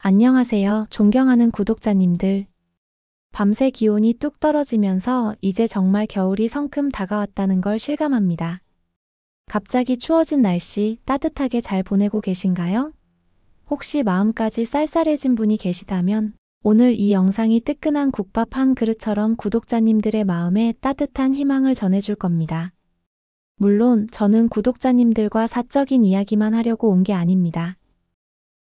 안녕하세요, 존경하는 구독자님들. 밤새 기온이 뚝 떨어지면서 이제 정말 겨울이 성큼 다가왔다는 걸 실감합니다. 갑자기 추워진 날씨 따뜻하게 잘 보내고 계신가요? 혹시 마음까지 쌀쌀해진 분이 계시다면 오늘 이 영상이 뜨끈한 국밥 한 그릇처럼 구독자님들의 마음에 따뜻한 희망을 전해줄 겁니다. 물론 저는 구독자님들과 사적인 이야기만 하려고 온 게 아닙니다.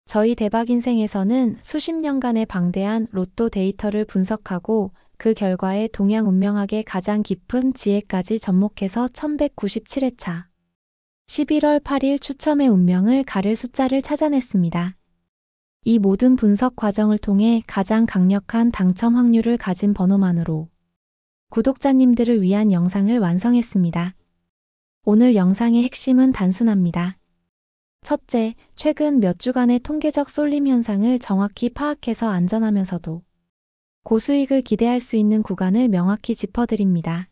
저희 대박인생에서는 수십 년간의 방대한 로또 데이터를 분석하고 그 결과에 동양운명학의 가장 깊은 지혜까지 접목해서 1197회차 11월 8일 추첨의 운명을 가를 숫자를 찾아냈습니다. 이 모든 분석 과정을 통해 가장 강력한 당첨 확률을 가진 번호만으로 구독자님들을 위한 영상을 완성했습니다. 오늘 영상의 핵심은 단순합니다. 첫째, 최근 몇 주간의 통계적 쏠림 현상을 정확히 파악해서 안전하면서도 고수익을 기대할 수 있는 구간을 명확히 짚어드립니다.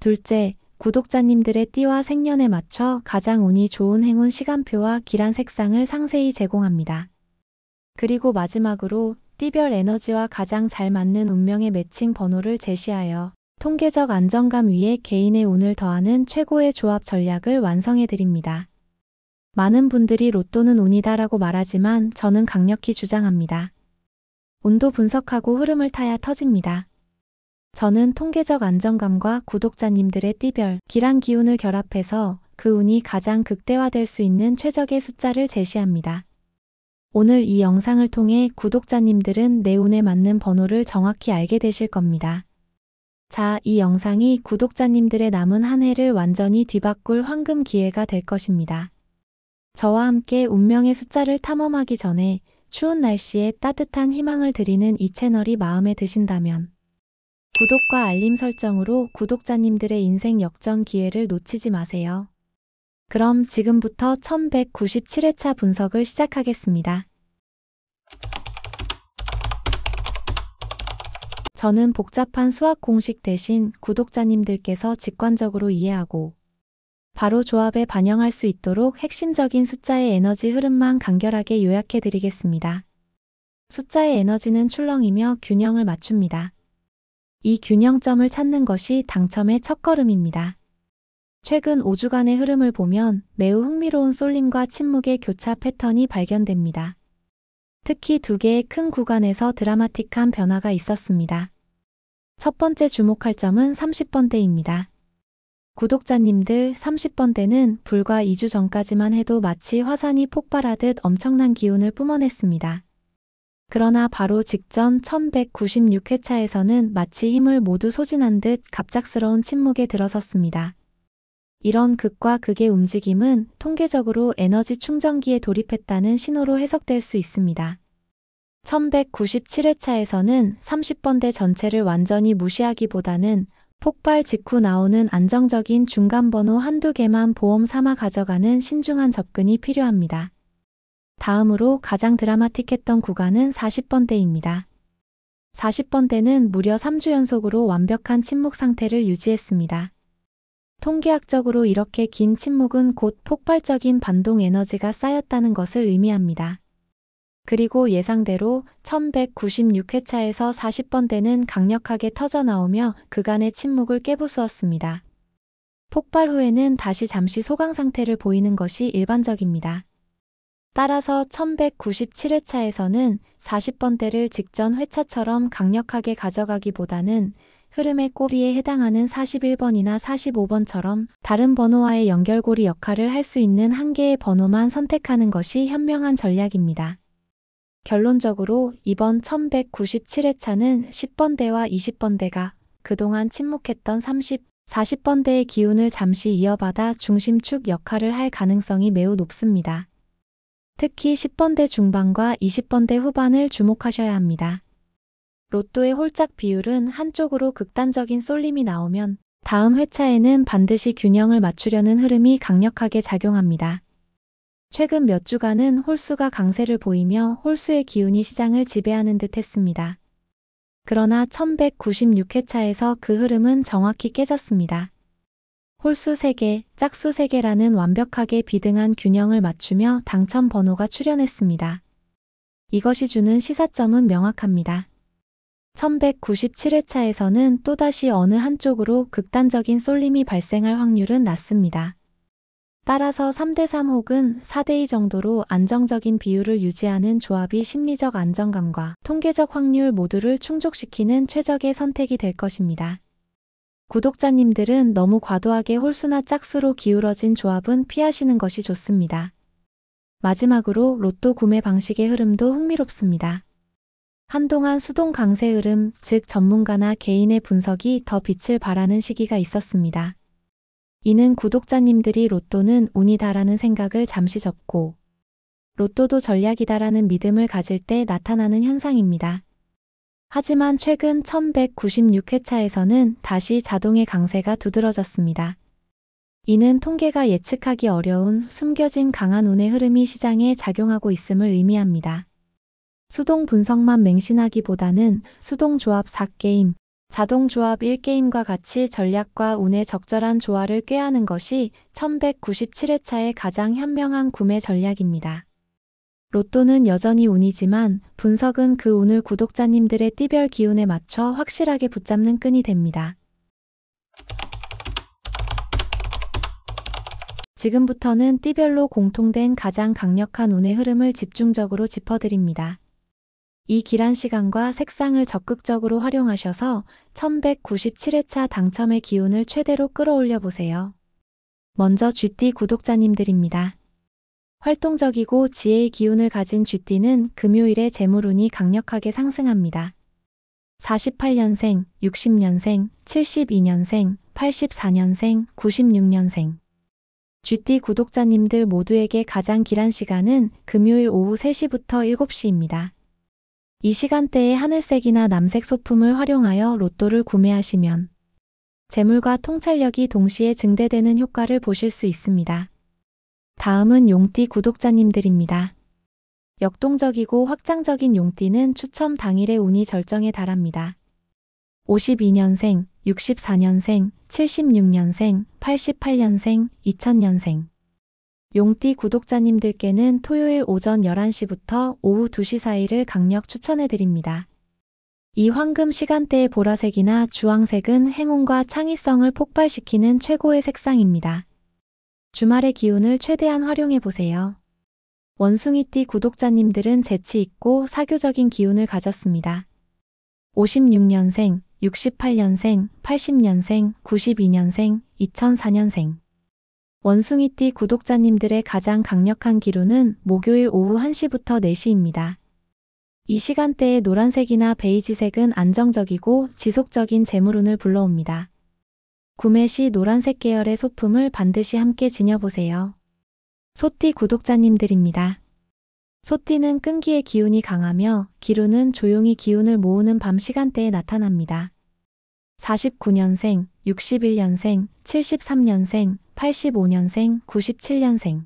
둘째, 구독자님들의 띠와 생년에 맞춰 가장 운이 좋은 행운 시간표와 기란 색상을 상세히 제공합니다. 그리고 마지막으로 띠별 에너지와 가장 잘 맞는 운명의 매칭 번호를 제시하여 통계적 안정감 위에 개인의 운을 더하는 최고의 조합 전략을 완성해드립니다. 많은 분들이 로또는 운이다라고 말하지만 저는 강력히 주장합니다. 운도 분석하고 흐름을 타야 터집니다. 저는 통계적 안정감과 구독자님들의 띠별, 기란 기운을 결합해서 그 운이 가장 극대화될 수 있는 최적의 숫자를 제시합니다. 오늘 이 영상을 통해 구독자님들은 내 운에 맞는 번호를 정확히 알게 되실 겁니다. 자, 이 영상이 구독자님들의 남은 한 해를 완전히 뒤바꿀 황금 기회가 될 것입니다. 저와 함께 운명의 숫자를 탐험하기 전에 추운 날씨에 따뜻한 희망을 드리는 이 채널이 마음에 드신다면 구독과 알림 설정으로 구독자님들의 인생 역전 기회를 놓치지 마세요. 그럼 지금부터 1197회차 분석을 시작하겠습니다. 저는 복잡한 수학 공식 대신 구독자님들께서 직관적으로 이해하고 바로 조합에 반영할 수 있도록 핵심적인 숫자의 에너지 흐름만 간결하게 요약해 드리겠습니다. 숫자의 에너지는 출렁이며 균형을 맞춥니다. 이 균형점을 찾는 것이 당첨의 첫걸음입니다. 최근 5주간의 흐름을 보면 매우 흥미로운 쏠림과 침묵의 교차 패턴이 발견됩니다. 특히 두 개의 큰 구간에서 드라마틱한 변화가 있었습니다. 첫 번째 주목할 점은 30번대입니다. 구독자님들, 30번대는 불과 2주 전까지만 해도 마치 화산이 폭발하듯 엄청난 기운을 뿜어냈습니다. 그러나 바로 직전 1196회차에서는 마치 힘을 모두 소진한 듯 갑작스러운 침묵에 들어섰습니다. 이런 극과 극의 움직임은 통계적으로 에너지 충전기에 돌입했다는 신호로 해석될 수 있습니다. 1197회차에서는 30번대 전체를 완전히 무시하기보다는 폭발 직후 나오는 안정적인 중간번호 한두 개만 보험 삼아 가져가는 신중한 접근이 필요합니다. 다음으로 가장 드라마틱했던 구간은 40번대입니다. 40번대는 무려 3주 연속으로 완벽한 침묵 상태를 유지했습니다. 통계학적으로 이렇게 긴 침묵은 곧 폭발적인 반동 에너지가 쌓였다는 것을 의미합니다. 그리고 예상대로 1196회차에서 40번대는 강력하게 터져나오며 그간의 침묵을 깨부수었습니다. 폭발 후에는 다시 잠시 소강 상태를 보이는 것이 일반적입니다. 따라서 1197회차에서는 40번대를 직전 회차처럼 강력하게 가져가기보다는 흐름의 꼬리에 해당하는 41번이나 45번처럼 다른 번호와의 연결고리 역할을 할 수 있는 한 개의 번호만 선택하는 것이 현명한 전략입니다. 결론적으로 이번 1197회차는 10번대와 20번대가 그동안 침묵했던 30, 40번대의 기운을 잠시 이어받아 중심축 역할을 할 가능성이 매우 높습니다. 특히 10번대 중반과 20번대 후반을 주목하셔야 합니다. 로또의 홀짝 비율은 한쪽으로 극단적인 쏠림이 나오면 다음 회차에는 반드시 균형을 맞추려는 흐름이 강력하게 작용합니다. 최근 몇 주간은 홀수가 강세를 보이며 홀수의 기운이 시장을 지배하는 듯 했습니다. 그러나 1196회차에서 그 흐름은 정확히 깨졌습니다. 홀수 3개, 짝수 3개라는 완벽하게 비등한 균형을 맞추며 당첨 번호가 출현했습니다. 이것이 주는 시사점은 명확합니다. 1197회차에서는 또다시 어느 한쪽으로 극단적인 쏠림이 발생할 확률은 낮습니다. 따라서 3대3 혹은 4대2 정도로 안정적인 비율을 유지하는 조합이 심리적 안정감과 통계적 확률 모두를 충족시키는 최적의 선택이 될 것입니다. 구독자님들은 너무 과도하게 홀수나 짝수로 기울어진 조합은 피하시는 것이 좋습니다. 마지막으로 로또 구매 방식의 흐름도 흥미롭습니다. 한동안 수동 강세 흐름, 즉 전문가나 개인의 분석이 더 빛을 발하는 시기가 있었습니다. 이는 구독자님들이 로또는 운이다라는 생각을 잠시 접고 로또도 전략이다라는 믿음을 가질 때 나타나는 현상입니다. 하지만 최근 1196회차에서는 다시 자동의 강세가 두드러졌습니다. 이는 통계가 예측하기 어려운 숨겨진 강한 운의 흐름이 시장에 작용하고 있음을 의미합니다. 수동 분석만 맹신하기보다는 수동 조합 4게임, 자동 조합 1게임과 같이 전략과 운의 적절한 조화를 꾀하는 것이 1197회차의 가장 현명한 구매 전략입니다. 로또는 여전히 운이지만 분석은 그 운을 구독자님들의 띠별 기운에 맞춰 확실하게 붙잡는 끈이 됩니다. 지금부터는 띠별로 공통된 가장 강력한 운의 흐름을 집중적으로 짚어드립니다. 이 길한 시간과 색상을 적극적으로 활용하셔서 1197회차 당첨의 기운을 최대로 끌어올려 보세요. 먼저 쥐띠 구독자님들입니다. 활동적이고 지혜의 기운을 가진 쥐띠는 금요일에 재물운이 강력하게 상승합니다. 48년생, 60년생, 72년생, 84년생, 96년생. 쥐띠 구독자님들 모두에게 가장 길한 시간은 금요일 오후 3시부터 7시입니다. 이 시간대에 하늘색이나 남색 소품을 활용하여 로또를 구매하시면 재물과 통찰력이 동시에 증대되는 효과를 보실 수 있습니다. 다음은 용띠 구독자님들입니다. 역동적이고 확장적인 용띠는 추첨 당일의 운이 절정에 달합니다. 52년생, 64년생, 76년생, 88년생, 2000년생. 용띠 구독자님들께는 토요일 오전 11시부터 오후 2시 사이를 강력 추천해드립니다. 이 황금 시간대의 보라색이나 주황색은 행운과 창의성을 폭발시키는 최고의 색상입니다. 주말의 기운을 최대한 활용해보세요. 원숭이띠 구독자님들은 재치있고 사교적인 기운을 가졌습니다. 56년생, 68년생, 80년생, 92년생, 2004년생. 원숭이띠 구독자님들의 가장 강력한 기운은 목요일 오후 1시부터 4시입니다. 이 시간대의 노란색이나 베이지색은 안정적이고 지속적인 재물운을 불러옵니다. 구매 시 노란색 계열의 소품을 반드시 함께 지녀보세요. 소띠 구독자님들입니다. 소띠는 끈기의 기운이 강하며 기운은 조용히 기운을 모으는 밤 시간대에 나타납니다. 49년생, 61년생, 73년생, 85년생, 97년생.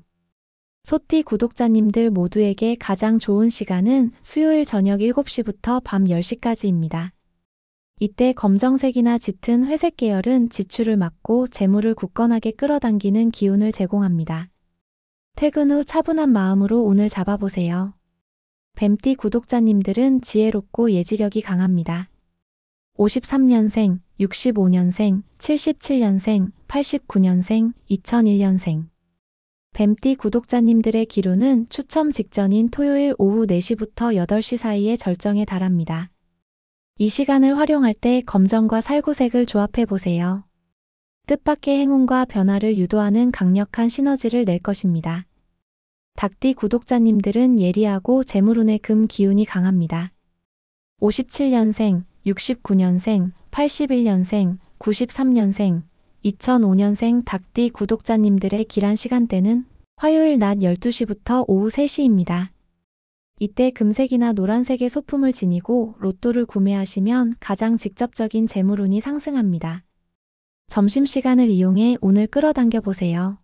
소띠 구독자님들 모두에게 가장 좋은 시간은 수요일 저녁 7시부터 밤 10시까지입니다. 이때 검정색이나 짙은 회색 계열은 지출을 막고 재물을 굳건하게 끌어당기는 기운을 제공합니다. 퇴근 후 차분한 마음으로 운을 잡아보세요. 뱀띠 구독자님들은 지혜롭고 예지력이 강합니다. 53년생, 65년생, 77년생, 89년생, 2001년생. 뱀띠 구독자님들의 기운은 추첨 직전인 토요일 오후 4시부터 8시 사이에 절정에 달합니다. 이 시간을 활용할 때 검정과 살구색을 조합해보세요. 뜻밖의 행운과 변화를 유도하는 강력한 시너지를 낼 것입니다. 닭띠 구독자님들은 예리하고 재물운의 금 기운이 강합니다. 57년생, 69년생, 81년생, 93년생, 2005년생 닭띠 구독자님들의 길한 시간대는 화요일 낮 12시부터 오후 3시입니다. 이때 금색이나 노란색의 소품을 지니고 로또를 구매하시면 가장 직접적인 재물운이 상승합니다. 점심시간을 이용해 운을 끌어당겨 보세요.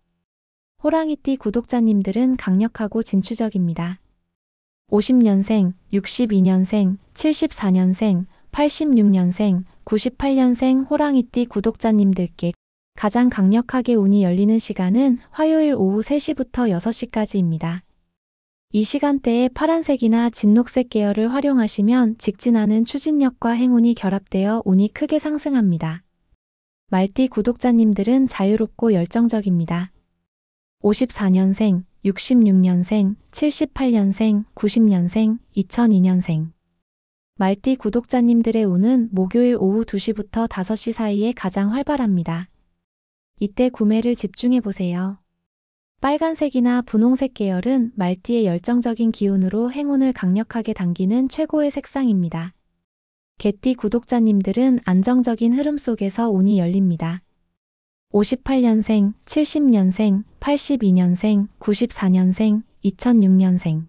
호랑이띠 구독자님들은 강력하고 진취적입니다. 50년생, 62년생, 74년생, 86년생, 98년생 호랑이띠 구독자님들께 가장 강력하게 운이 열리는 시간은 화요일 오후 3시부터 6시까지입니다. 이 시간대에 파란색이나 진녹색 계열을 활용하시면 직진하는 추진력과 행운이 결합되어 운이 크게 상승합니다. 말띠 구독자님들은 자유롭고 열정적입니다. 54년생, 66년생, 78년생, 90년생, 2002년생. 말띠 구독자님들의 운은 목요일 오후 2시부터 5시 사이에 가장 활발합니다. 이때 구매를 집중해보세요. 빨간색이나 분홍색 계열은 말띠의 열정적인 기운으로 행운을 강력하게 당기는 최고의 색상입니다. 개띠 구독자님들은 안정적인 흐름 속에서 운이 열립니다. 58년생, 70년생, 82년생, 94년생, 2006년생.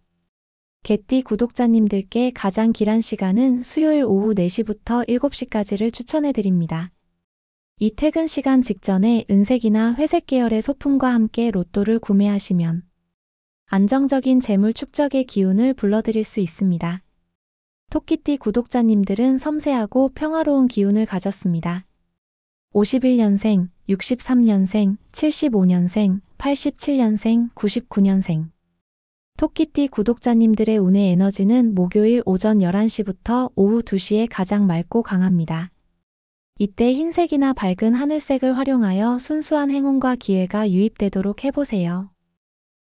개띠 구독자님들께 가장 길한 시간은 수요일 오후 4시부터 7시까지를 추천해드립니다. 이 퇴근 시간 직전에 은색이나 회색 계열의 소품과 함께 로또를 구매하시면 안정적인 재물 축적의 기운을 불러들일 수 있습니다. 토끼띠 구독자님들은 섬세하고 평화로운 기운을 가졌습니다. 51년생, 63년생, 75년생, 87년생, 99년생. 토끼띠 구독자님들의 운의 에너지는 목요일 오전 11시부터 오후 2시에 가장 맑고 강합니다. 이때 흰색이나 밝은 하늘색을 활용하여 순수한 행운과 기회가 유입되도록 해보세요.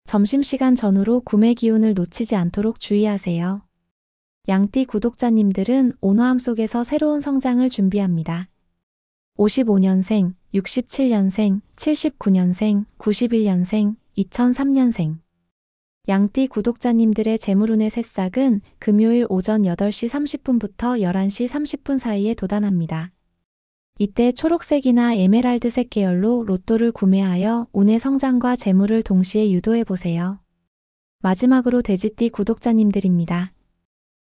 점심시간 전후로 구매 기운을 놓치지 않도록 주의하세요. 양띠 구독자님들은 온화함 속에서 새로운 성장을 준비합니다. 55년생, 67년생, 79년생, 91년생, 2003년생. 양띠 구독자님들의 재물운의 새싹은 금요일 오전 8시 30분부터 11시 30분 사이에 돋아납니다. 이때 초록색이나 에메랄드색 계열로 로또를 구매하여 운의 성장과 재물을 동시에 유도해보세요. 마지막으로 돼지띠 구독자님들입니다.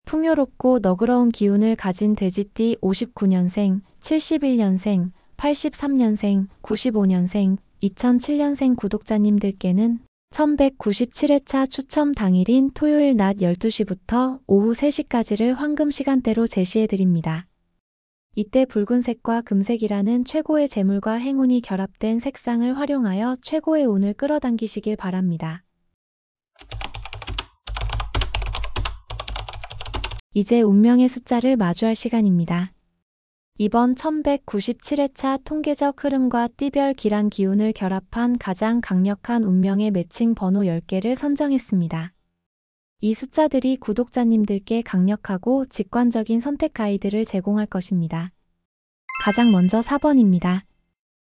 풍요롭고 너그러운 기운을 가진 돼지띠 59년생, 71년생, 83년생, 95년생, 2007년생 구독자님들께는 1197회차 추첨 당일인 토요일 낮 12시부터 오후 3시까지를 황금 시간대로 제시해드립니다. 이때 붉은색과 금색이라는 최고의 재물과 행운이 결합된 색상을 활용하여 최고의 운을 끌어당기시길 바랍니다. 이제 운명의 숫자를 마주할 시간입니다. 이번 1197회차 통계적 흐름과 띠별 기란 기운을 결합한 가장 강력한 운명의 매칭 번호 10개를 선정했습니다. 이 숫자들이 구독자님들께 강력하고 직관적인 선택 가이드를 제공할 것입니다. 가장 먼저 4번입니다.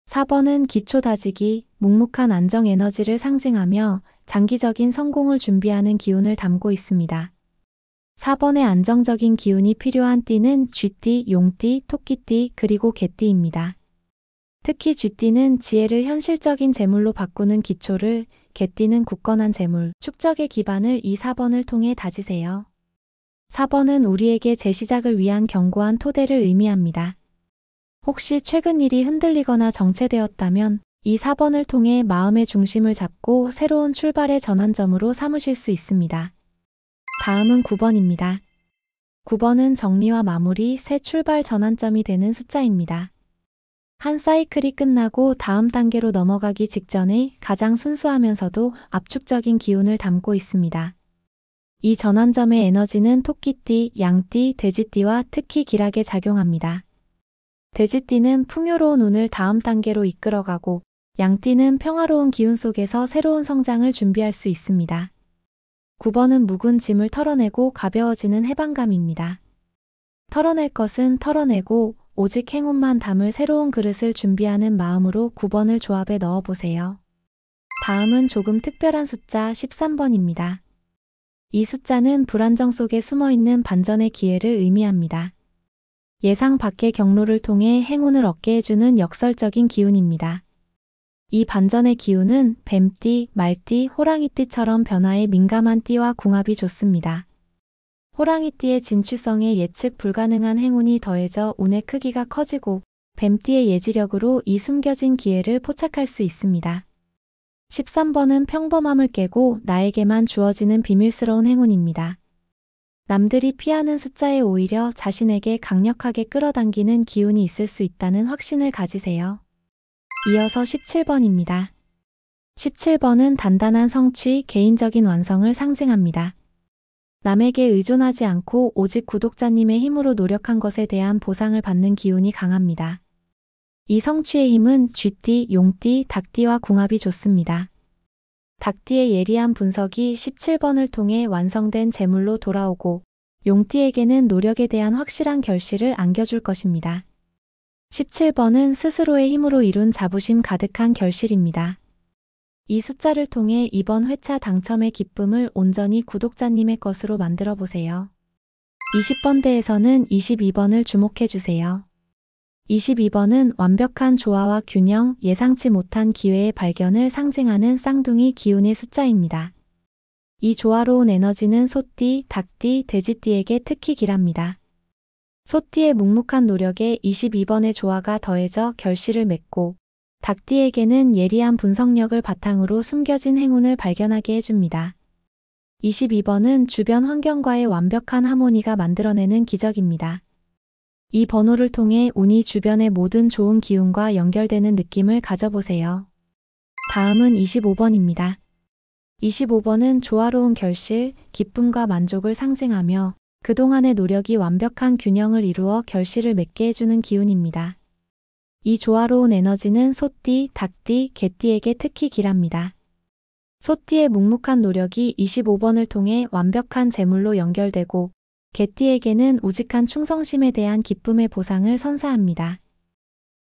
4번은 기초 다지기, 묵묵한 안정 에너지를 상징하며 장기적인 성공을 준비하는 기운을 담고 있습니다. 4번의 안정적인 기운이 필요한 띠는 쥐띠, 용띠, 토끼띠, 그리고 개띠입니다. 특히 쥐띠는 지혜를 현실적인 재물로 바꾸는 기초를, 개띠는 굳건한 재물, 축적의 기반을 이 4번을 통해 다지세요. 4번은 우리에게 재시작을 위한 견고한 토대를 의미합니다. 혹시 최근 일이 흔들리거나 정체되었다면 이 4번을 통해 마음의 중심을 잡고 새로운 출발의 전환점으로 삼으실 수 있습니다. 다음은 9번입니다. 9번은 정리와 마무리, 새 출발 전환점이 되는 숫자입니다. 한 사이클이 끝나고 다음 단계로 넘어가기 직전에 가장 순수하면서도 압축적인 기운을 담고 있습니다. 이 전환점의 에너지는 토끼띠, 양띠, 돼지띠와 특히 길하게 작용합니다. 돼지띠는 풍요로운 운을 다음 단계로 이끌어가고 양띠는 평화로운 기운 속에서 새로운 성장을 준비할 수 있습니다. 9번은 묵은 짐을 털어내고 가벼워지는 해방감입니다. 털어낼 것은 털어내고 오직 행운만 담을 새로운 그릇을 준비하는 마음으로 9번을 조합에 넣어보세요. 다음은 조금 특별한 숫자 13번입니다. 이 숫자는 불안정 속에 숨어있는 반전의 기회를 의미합니다. 예상 밖의 경로를 통해 행운을 얻게 해주는 역설적인 기운입니다. 이 반전의 기운은 뱀띠, 말띠, 호랑이띠처럼 변화에 민감한 띠와 궁합이 좋습니다. 호랑이띠의 진취성에 예측 불가능한 행운이 더해져 운의 크기가 커지고 뱀띠의 예지력으로 이 숨겨진 기회를 포착할 수 있습니다. 13번은 평범함을 깨고 나에게만 주어지는 비밀스러운 행운입니다. 남들이 피하는 숫자에 오히려 자신에게 강력하게 끌어당기는 기운이 있을 수 있다는 확신을 가지세요. 이어서 17번입니다. 17번은 단단한 성취, 개인적인 완성을 상징합니다. 남에게 의존하지 않고 오직 구독자님의 힘으로 노력한 것에 대한 보상을 받는 기운이 강합니다. 이 성취의 힘은 쥐띠, 용띠, 닭띠와 궁합이 좋습니다. 닭띠의 예리한 분석이 17번을 통해 완성된 재물로 돌아오고 용띠에게는 노력에 대한 확실한 결실을 안겨줄 것입니다. 17번은 스스로의 힘으로 이룬 자부심 가득한 결실입니다. 이 숫자를 통해 이번 회차 당첨의 기쁨을 온전히 구독자님의 것으로 만들어 보세요. 20번대에서는 22번을 주목해 주세요. 22번은 완벽한 조화와 균형, 예상치 못한 기회의 발견을 상징하는 쌍둥이 기운의 숫자입니다. 이 조화로운 에너지는 소띠, 닭띠, 돼지띠에게 특히 길합니다. 소띠의 묵묵한 노력에 22번의 조화가 더해져 결실을 맺고 닭띠에게는 예리한 분석력을 바탕으로 숨겨진 행운을 발견하게 해줍니다. 22번은 주변 환경과의 완벽한 하모니가 만들어내는 기적입니다. 이 번호를 통해 운이 주변의 모든 좋은 기운과 연결되는 느낌을 가져보세요. 다음은 25번입니다. 25번은 조화로운 결실, 기쁨과 만족을 상징하며 그동안의 노력이 완벽한 균형을 이루어 결실을 맺게 해주는 기운입니다. 이 조화로운 에너지는 소띠, 닭띠, 개띠에게 특히 길합니다. 소띠의 묵묵한 노력이 25번을 통해 완벽한 재물로 연결되고 개띠에게는 우직한 충성심에 대한 기쁨의 보상을 선사합니다.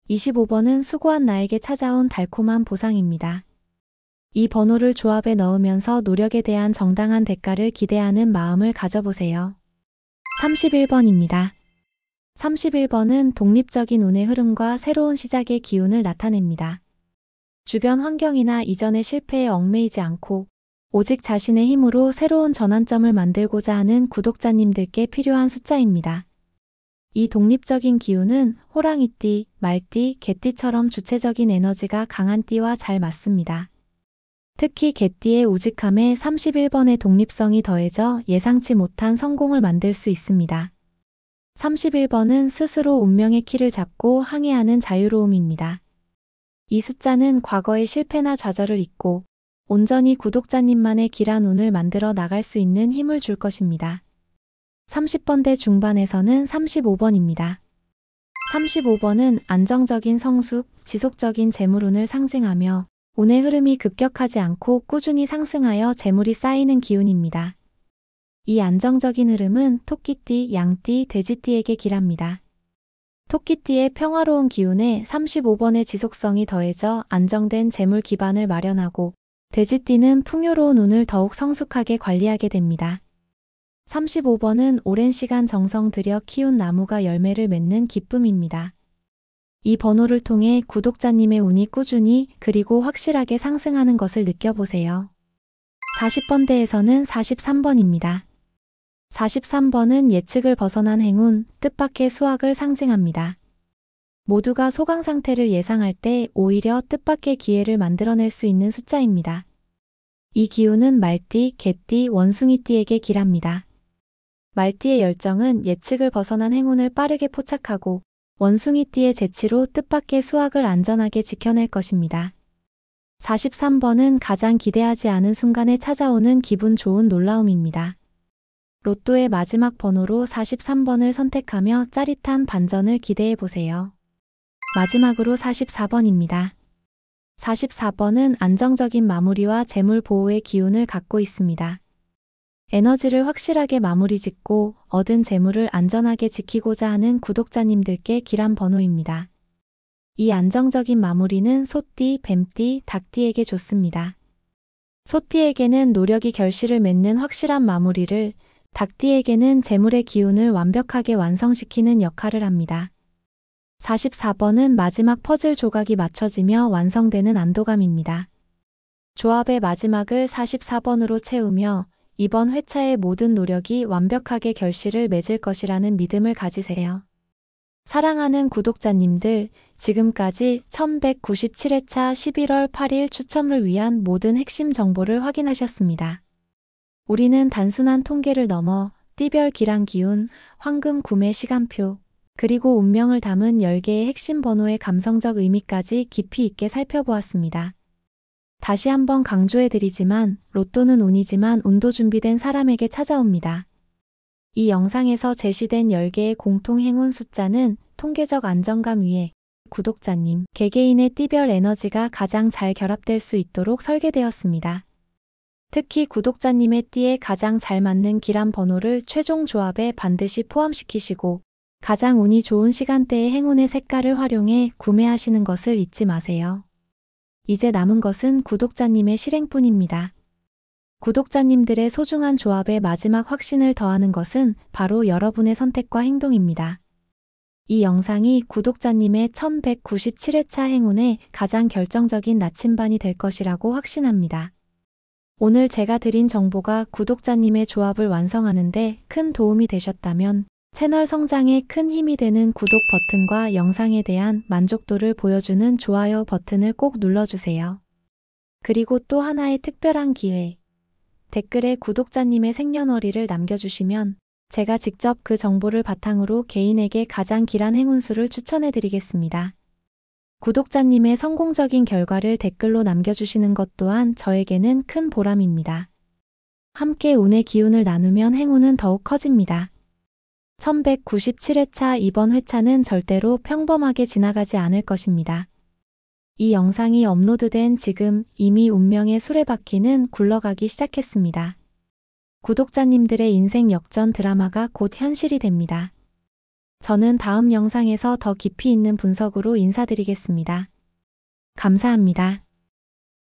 25번은 수고한 나에게 찾아온 달콤한 보상입니다. 이 번호를 조합에 넣으면서 노력에 대한 정당한 대가를 기대하는 마음을 가져보세요. 31번입니다. 31번은 독립적인 운의 흐름과 새로운 시작의 기운을 나타냅니다. 주변 환경이나 이전의 실패에 얽매이지 않고 오직 자신의 힘으로 새로운 전환점을 만들고자 하는 구독자님들께 필요한 숫자입니다. 이 독립적인 기운은 호랑이띠, 말띠, 개띠처럼 주체적인 에너지가 강한 띠와 잘 맞습니다. 특히 개띠의 우직함에 31번의 독립성이 더해져 예상치 못한 성공을 만들 수 있습니다. 31번은 스스로 운명의 키를 잡고 항해하는 자유로움입니다. 이 숫자는 과거의 실패나 좌절을 잊고 온전히 구독자님만의 길한 운을 만들어 나갈 수 있는 힘을 줄 것입니다. 30번대 중반에서는 35번입니다. 35번은 안정적인 성숙, 지속적인 재물운을 상징하며 운의 흐름이 급격하지 않고 꾸준히 상승하여 재물이 쌓이는 기운입니다. 이 안정적인 흐름은 토끼띠, 양띠, 돼지띠에게 길합니다. 토끼띠의 평화로운 기운에 35번의 지속성이 더해져 안정된 재물 기반을 마련하고 돼지띠는 풍요로운 운을 더욱 성숙하게 관리하게 됩니다. 35번은 오랜 시간 정성 들여 키운 나무가 열매를 맺는 기쁨입니다. 이 번호를 통해 구독자님의 운이 꾸준히 그리고 확실하게 상승하는 것을 느껴보세요. 40번대에서는 43번입니다. 43번은 예측을 벗어난 행운, 뜻밖의 수확을 상징합니다. 모두가 소강 상태를 예상할 때 오히려 뜻밖의 기회를 만들어낼 수 있는 숫자입니다. 이 기운은 말띠, 개띠, 원숭이띠에게 길합니다. 말띠의 열정은 예측을 벗어난 행운을 빠르게 포착하고 원숭이띠의 재치로 뜻밖의 수확을 안전하게 지켜낼 것입니다. 43번은 가장 기대하지 않은 순간에 찾아오는 기분 좋은 놀라움입니다. 로또의 마지막 번호로 43번을 선택하며 짜릿한 반전을 기대해 보세요. 마지막으로 44번입니다. 44번은 안정적인 마무리와 재물 보호의 기운을 갖고 있습니다. 에너지를 확실하게 마무리 짓고 얻은 재물을 안전하게 지키고자 하는 구독자님들께 길한 번호입니다. 이 안정적인 마무리는 소띠, 뱀띠, 닭띠에게 좋습니다. 소띠에게는 노력이 결실을 맺는 확실한 마무리를, 닭띠에게는 재물의 기운을 완벽하게 완성시키는 역할을 합니다. 44번은 마지막 퍼즐 조각이 맞춰지며 완성되는 안도감입니다. 조합의 마지막을 44번으로 채우며 이번 회차의 모든 노력이 완벽하게 결실을 맺을 것이라는 믿음을 가지세요. 사랑하는 구독자님들, 지금까지 1197회차 11월 8일 추첨을 위한 모든 핵심 정보를 확인하셨습니다. 우리는 단순한 통계를 넘어 띠별 기란 기운, 황금 구매 시간표, 그리고 운명을 담은 10개의 핵심 번호의 감성적 의미까지 깊이 있게 살펴보았습니다. 다시 한번 강조해드리지만 로또는 운이지만 운도 준비된 사람에게 찾아옵니다. 이 영상에서 제시된 10개의 공통 행운 숫자는 통계적 안정감 위에 구독자님 개개인의 띠별 에너지가 가장 잘 결합될 수 있도록 설계되었습니다. 특히 구독자님의 띠에 가장 잘 맞는 기란 번호를 최종 조합에 반드시 포함시키시고 가장 운이 좋은 시간대의 행운의 색깔을 활용해 구매하시는 것을 잊지 마세요. 이제 남은 것은 구독자님의 실행뿐입니다. 구독자님들의 소중한 조합에 마지막 확신을 더하는 것은 바로 여러분의 선택과 행동입니다. 이 영상이 구독자님의 1197회차 행운의 가장 결정적인 나침반이 될 것이라고 확신합니다. 오늘 제가 드린 정보가 구독자님의 조합을 완성하는 데 큰 도움이 되셨다면 채널 성장에 큰 힘이 되는 구독 버튼과 영상에 대한 만족도를 보여주는 좋아요 버튼을 꼭 눌러주세요. 그리고 또 하나의 특별한 기회. 댓글에 구독자님의 생년월일을 남겨주시면 제가 직접 그 정보를 바탕으로 개인에게 가장 길한 행운수를 추천해드리겠습니다. 구독자님의 성공적인 결과를 댓글로 남겨주시는 것 또한 저에게는 큰 보람입니다. 함께 운의 기운을 나누면 행운은 더욱 커집니다. 1197회차 이번 회차는 절대로 평범하게 지나가지 않을 것입니다. 이 영상이 업로드된 지금 이미 운명의 수레바퀴는 굴러가기 시작했습니다. 구독자님들의 인생 역전 드라마가 곧 현실이 됩니다. 저는 다음 영상에서 더 깊이 있는 분석으로 인사드리겠습니다. 감사합니다.